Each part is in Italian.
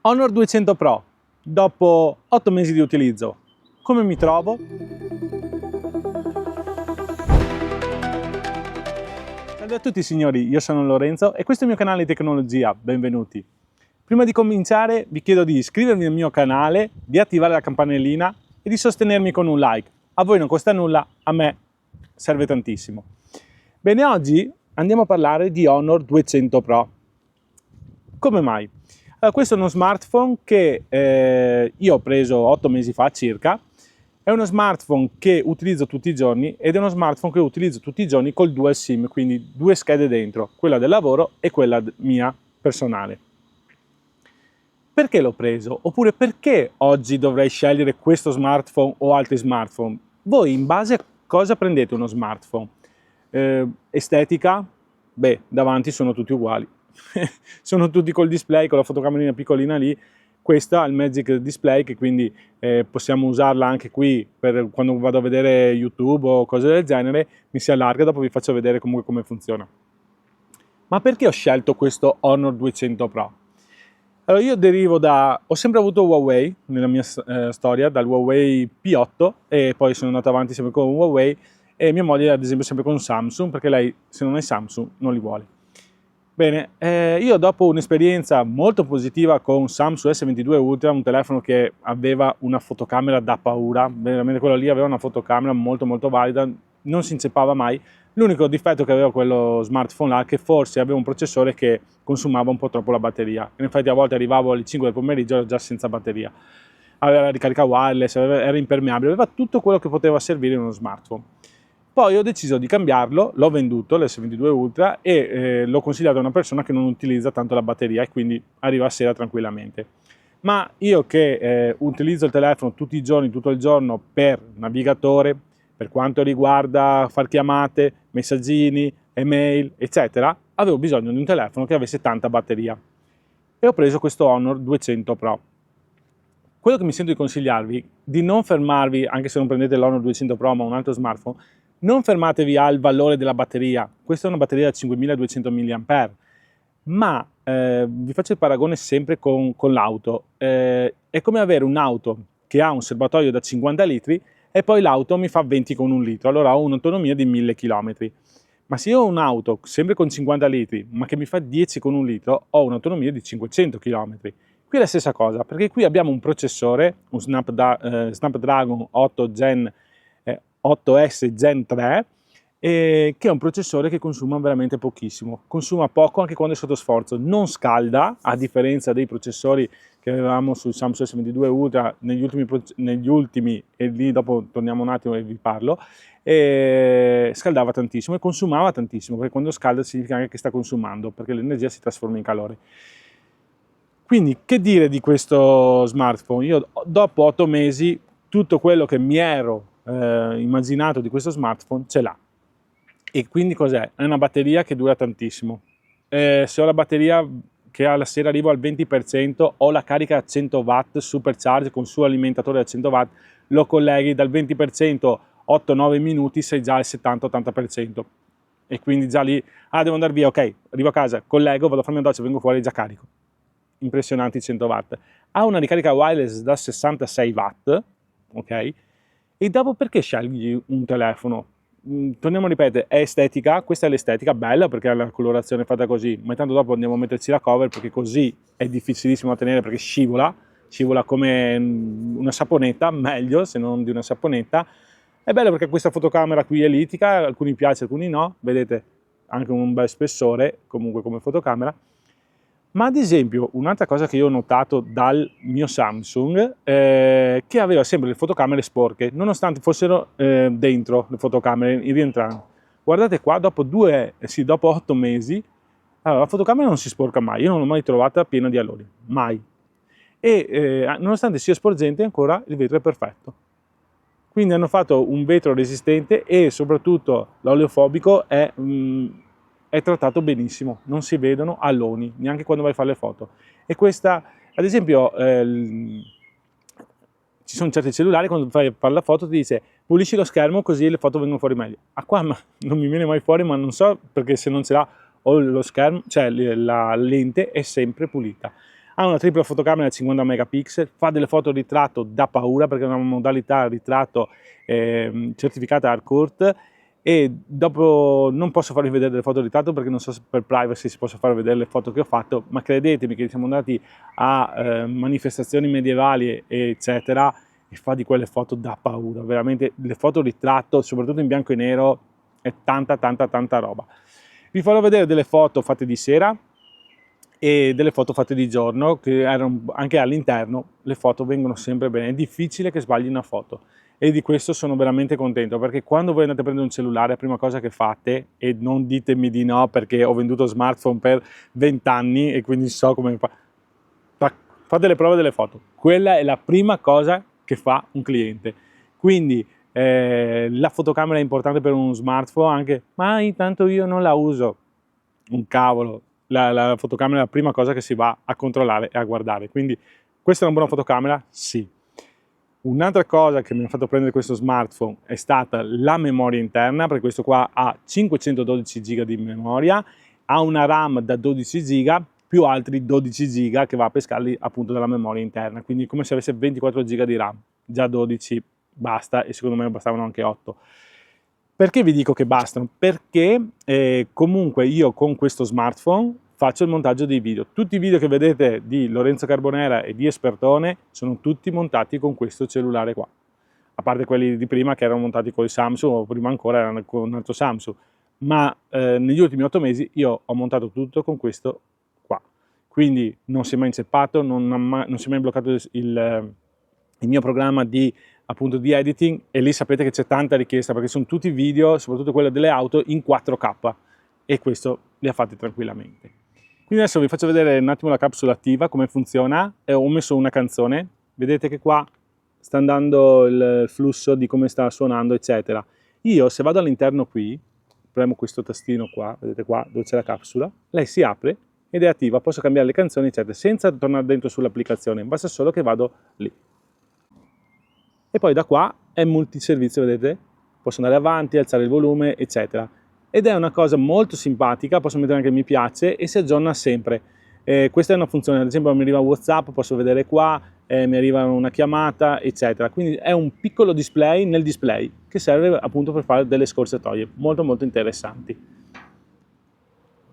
Honor 200 Pro, dopo 8 mesi di utilizzo, come mi trovo? Salve a tutti signori, io sono Lorenzo e questo è il mio canale di tecnologia, benvenuti. Prima di cominciare vi chiedo di iscrivervi al mio canale, di attivare la campanellina e di sostenermi con un like. A voi non costa nulla, a me serve tantissimo. Bene, oggi andiamo a parlare di Honor 200 Pro. Come mai? Allora, questo è uno smartphone che io ho preso 8 mesi fa circa. È uno smartphone che utilizzo tutti i giorni ed è uno smartphone che utilizzo tutti i giorni col dual SIM, quindi due schede dentro, quella del lavoro e quella mia personale. Perché l'ho preso? Oppure perché oggi dovrei scegliere questo smartphone o altri smartphone? Voi in base a cosa prendete uno smartphone? Estetica? Beh, davanti sono tutti uguali. Sono tutti col display, con la fotocamerina piccolina lì. Questa è il Magic Display, che quindi possiamo usarla anche qui per quando vado a vedere YouTube o cose del genere. Mi si allarga, dopo vi faccio vedere comunque come funziona. Ma perché ho scelto questo Honor 200 Pro? Allora, io derivo ho sempre avuto Huawei nella mia storia, dal Huawei P8 e poi sono andato avanti sempre con Huawei, e mia moglie ad esempio sempre con Samsung, perché lei se non hai Samsung non li vuole. Bene, io dopo un'esperienza molto positiva con Samsung S22 Ultra, un telefono che aveva una fotocamera da paura, veramente quello lì aveva una fotocamera molto valida, non si inceppava mai. L'unico difetto che aveva quello smartphone là è che forse aveva un processore che consumava un po' troppo la batteria. In effetti a volte arrivavo alle 5 del pomeriggio ero già senza batteria. Aveva la ricarica wireless, era impermeabile, aveva tutto quello che poteva servire in uno smartphone. Poi ho deciso di cambiarlo, l'ho venduto, l'S22 Ultra, e l'ho consigliato a una persona che non utilizza tanto la batteria e quindi arriva a sera tranquillamente. Ma io che utilizzo il telefono tutti i giorni, tutto il giorno per navigatore, per quanto riguarda far chiamate, messaggini, email, eccetera, avevo bisogno di un telefono che avesse tanta batteria. E ho preso questo Honor 200 Pro. Quello che mi sento di consigliarvi, di non fermarvi, anche se non prendete l'Honor 200 Pro ma un altro smartphone, non fermatevi al valore della batteria. Questa è una batteria da 5200 mAh, ma vi faccio il paragone sempre con l'auto. È come avere un'auto che ha un serbatoio da 50 litri e poi l'auto mi fa 20 con 1 litro, allora ho un'autonomia di 1000 km. Ma se io ho un'auto sempre con 50 litri, ma che mi fa 10 con 1 litro, ho un'autonomia di 500 km. Qui è la stessa cosa, perché qui abbiamo un processore, un Snapdragon 8S Gen 3, che è un processore che consuma veramente pochissimo. Consuma poco anche quando è sotto sforzo, non scalda, a differenza dei processori che avevamo sul Samsung S22 Ultra negli ultimi, e lì dopo torniamo un attimo e vi parlo, scaldava tantissimo e consumava tantissimo, perché quando scalda significa anche che sta consumando, perché l'energia si trasforma in calore. Quindi che dire di questo smartphone? Io dopo 8 mesi tutto quello che mi ero immaginato di questo smartphone ce l'ha. E quindi cos'è? È una batteria che dura tantissimo. Se ho la batteria che alla sera arrivo al 20%, ho la carica a 100 watt supercharge con suo alimentatore da 100 watt, lo colleghi dal 20%, 8-9 minuti sei già al 70-80%. E quindi già lì, devo andare via, ok, arrivo a casa, collego, vado a farmi una doccia, vengo fuori, già carico. Impressionanti 100 watt. Ha una ricarica wireless da 66 watt, ok? E dopo perché scegli un telefono? Torniamo a ripetere, è estetica, questa è l'estetica, bella perché ha la colorazione fatta così, ma intanto dopo andiamo a metterci la cover perché così è difficilissimo da tenere perché scivola come una saponetta, meglio se non di una saponetta. È bello perché questa fotocamera qui è elitica, alcuni piace, alcuni no, vedete anche un bel spessore comunque come fotocamera. Ma ad esempio un'altra cosa che io ho notato dal mio Samsung che aveva sempre le fotocamere sporche, nonostante fossero dentro le fotocamere in rientrante. Guardate qua, dopo 8 mesi, allora, la fotocamera non si sporca mai, io non l'ho mai trovata piena di aloni, mai. E nonostante sia sporgente ancora il vetro è perfetto. Quindi hanno fatto un vetro resistente e soprattutto l'oleofobico è trattato benissimo, non si vedono aloni, neanche quando vai a fare le foto. E questa, ad esempio, ci sono certi cellulari, quando fai fare la foto ti dice pulisci lo schermo così le foto vengono fuori meglio. Qua non mi viene mai fuori, ma non so perché se non ce l'ha o lo schermo, cioè la lente è sempre pulita. Ha una tripla fotocamera da 50 megapixel, fa delle foto ritratto da paura perché è una modalità ritratto certificata Harcourt, e dopo non posso farvi vedere delle foto ritratto perché non so se per privacy si possa far vedere le foto che ho fatto, ma credetemi che siamo andati a manifestazioni medievali eccetera, e fa di quelle foto da paura, veramente le foto ritratto, soprattutto in bianco e nero, è tanta roba. Vi farò vedere delle foto fatte di sera e delle foto fatte di giorno, che erano anche all'interno, le foto vengono sempre bene, è difficile che sbagli una foto e di questo sono veramente contento, perché quando voi andate a prendere un cellulare, la prima cosa che fate, e non ditemi di no perché ho venduto smartphone per 20 anni e quindi so come fate le prove delle foto, quella è la prima cosa che fa un cliente. Quindi la fotocamera è importante per uno smartphone anche, ma intanto io non la uso, un cavolo, la fotocamera è la prima cosa che si va a controllare e a guardare, quindi questa è una buona fotocamera? Sì. Un'altra cosa che mi ha fatto prendere questo smartphone è stata la memoria interna, perché questo qua ha 512 GB di memoria, ha una RAM da 12 GB più altri 12 GB che va a pescarli appunto dalla memoria interna, quindi come se avesse 24 GB di RAM, già 12 basta e secondo me bastavano anche 8. Perché vi dico che bastano? Perché comunque io con questo smartphone faccio il montaggio dei video. Tutti i video che vedete di Lorenzo Carbonera e di Espertone sono tutti montati con questo cellulare qua. A parte quelli di prima che erano montati con il Samsung, o prima ancora erano con un altro Samsung. Ma negli ultimi 8 mesi io ho montato tutto con questo qua. Quindi non si è mai inceppato, non si è mai bloccato il mio programma di appunto di editing, e lì sapete che c'è tanta richiesta perché sono tutti video, soprattutto quello delle auto, in 4K e questo li ha fatti tranquillamente. Quindi adesso vi faccio vedere un attimo la capsula attiva, come funziona, e ho messo una canzone, vedete che qua sta andando il flusso di come sta suonando eccetera. Io se vado all'interno qui, premo questo tastino qua, vedete qua dove c'è la capsula, lei si apre ed è attiva, posso cambiare le canzoni eccetera, senza tornare dentro sull'applicazione, basta solo che vado lì. E poi da qua è multiservizio, vedete? Posso andare avanti, alzare il volume, eccetera. Ed è una cosa molto simpatica, posso mettere anche mi piace e si aggiorna sempre. Questa è una funzione, ad esempio mi arriva WhatsApp, posso vedere qua, mi arriva una chiamata, eccetera. Quindi è un piccolo display nel display che serve appunto per fare delle scorciatoie molto interessanti.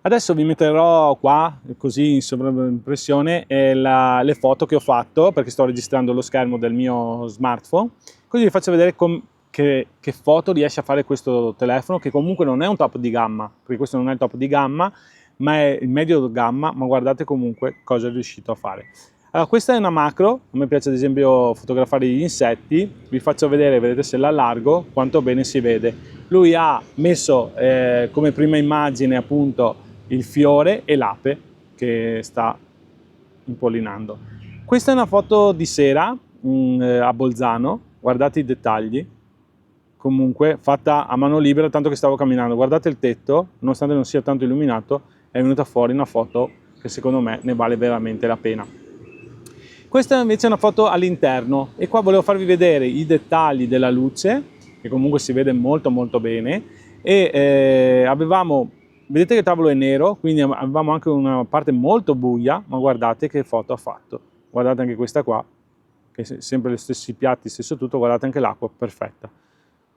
Adesso vi metterò qua, così in sovraimpressione, le foto che ho fatto, perché sto registrando lo schermo del mio smartphone, così vi faccio vedere che foto riesce a fare questo telefono, che comunque non è un top di gamma, perché questo non è il top di gamma, ma è il medio gamma, ma guardate comunque cosa è riuscito a fare. Allora, questa è una macro, a me piace ad esempio fotografare gli insetti, vi faccio vedere, vedete se l'allargo, quanto bene si vede. Lui ha messo come prima immagine appunto il fiore e l'ape che sta impollinando. Questa è una foto di sera a Bolzano, guardate i dettagli, comunque fatta a mano libera, tanto che stavo camminando, guardate il tetto, nonostante non sia tanto illuminato, è venuta fuori una foto che secondo me ne vale veramente la pena. Questa invece è una foto all'interno e qua volevo farvi vedere i dettagli della luce, che comunque si vede molto bene, e vedete che il tavolo è nero, quindi avevamo anche una parte molto buia, ma guardate che foto ha fatto. Guardate anche questa qua, che è sempre gli stessi piatti, stesso tutto, guardate anche l'acqua, perfetta,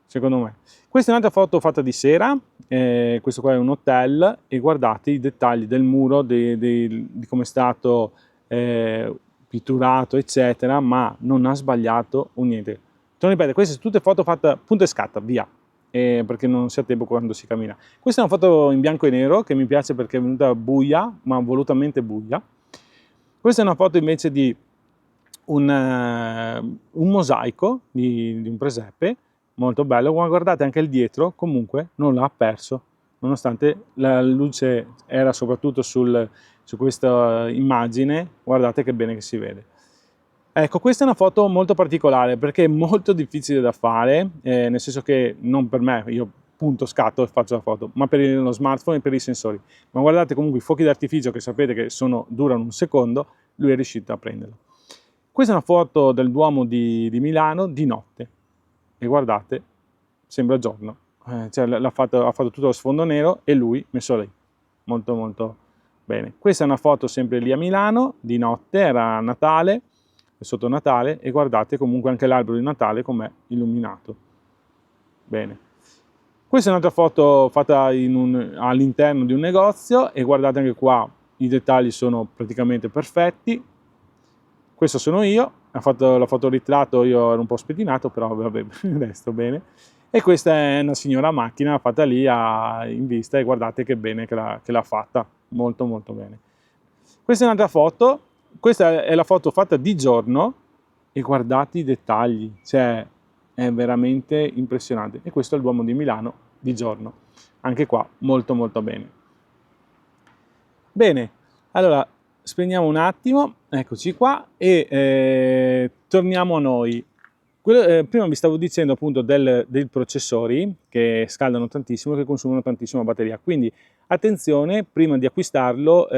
secondo me. Questa è un'altra foto fatta di sera, questo qua è un hotel, e guardate i dettagli del muro, di come è stato pitturato, eccetera, ma non ha sbagliato un niente. Torno a ripetere, queste sono tutte foto fatte punto e scatta, via. Perché non si ha tempo quando si cammina. Questa è una foto in bianco e nero che mi piace perché è venuta buia, ma volutamente buia. Questa è una foto invece di un mosaico di un presepe, molto bello, ma guardate anche il dietro, comunque non l'ha perso, nonostante la luce era soprattutto su questa immagine, guardate che bene che si vede. Ecco, questa è una foto molto particolare perché è molto difficile da fare, nel senso che non per me, io punto, scatto e faccio la foto, ma per lo smartphone e per i sensori. Ma guardate comunque i fuochi d'artificio, che sapete che durano un secondo, lui è riuscito a prenderlo. Questa è una foto del Duomo di Milano di notte e guardate, sembra giorno, cioè ha fatto tutto lo sfondo nero e lui messo lì, molto Bene, questa è una foto sempre lì a Milano, di notte, era Natale, sotto Natale, e guardate comunque anche l'albero di Natale com'è illuminato. Bene. Questa è un'altra foto fatta all'interno di un negozio e guardate anche qua, i dettagli sono praticamente perfetti. Questo sono io, ho fatto la fotoritratto, io ero un po' spettinato, però vabbè, adesso bene. E questa è una signora macchina fatta lì in vista e guardate che bene che l'ha fatta, molto molto bene. Questa è un'altra foto, questa è la foto fatta di giorno e guardate i dettagli, cioè è veramente impressionante. E questo è il Duomo di Milano di giorno, anche qua molto molto bene. Bene, allora spegniamo un attimo, eccoci qua e torniamo a noi. Prima vi stavo dicendo appunto dei processori che scaldano tantissimo, che consumano tantissima batteria, quindi attenzione prima di acquistarlo,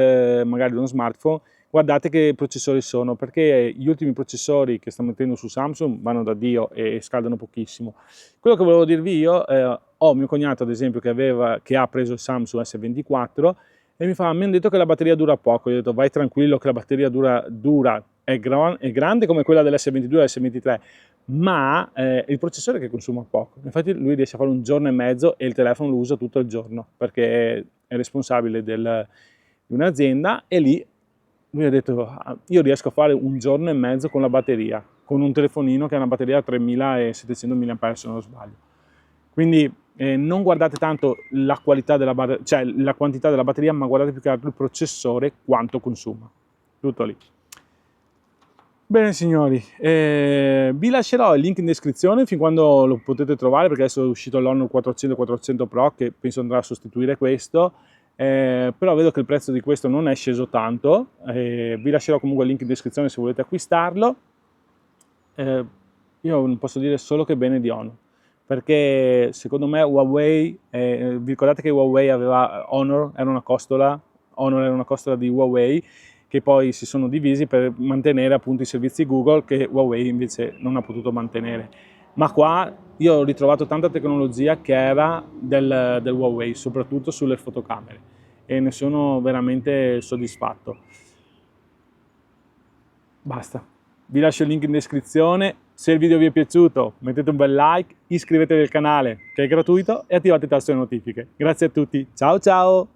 magari uno smartphone, guardate che processori sono, perché gli ultimi processori che sta mettendo su Samsung vanno da Dio e scaldano pochissimo. Quello che volevo dirvi io, ho mio cognato ad esempio che ha preso il Samsung S24 e mi hanno detto che la batteria dura poco. Io ho detto vai tranquillo che la batteria dura è grande come quella dell'S22 e dell'S23, ma il processore che consuma poco. Infatti lui riesce a fare un giorno e mezzo e il telefono lo usa tutto il giorno perché è responsabile di un'azienda, e lì lui ha detto io riesco a fare un giorno e mezzo con la batteria, con un telefonino che ha una batteria da 3700 mAh se non sbaglio. Quindi non guardate tanto la qualità cioè la quantità della batteria, ma guardate più che altro il processore quanto consuma. Tutto lì. Bene signori, vi lascerò il link in descrizione fin quando lo potete trovare, perché adesso è uscito l'Honor 400 400 Pro che penso andrà a sostituire questo, però vedo che il prezzo di questo non è sceso tanto, vi lascerò comunque il link in descrizione se volete acquistarlo. Io non posso dire solo che bene di Honor, perché secondo me Huawei, vi ricordate che Huawei aveva Honor era una costola di Huawei, che poi si sono divisi per mantenere appunto i servizi Google che Huawei invece non ha potuto mantenere. Ma qua io ho ritrovato tanta tecnologia che era del Huawei, soprattutto sulle fotocamere, e ne sono veramente soddisfatto. Basta, vi lascio il link in descrizione. Se il video vi è piaciuto mettete un bel like, iscrivetevi al canale che è gratuito e attivate il tasto delle notifiche. Grazie a tutti, ciao ciao!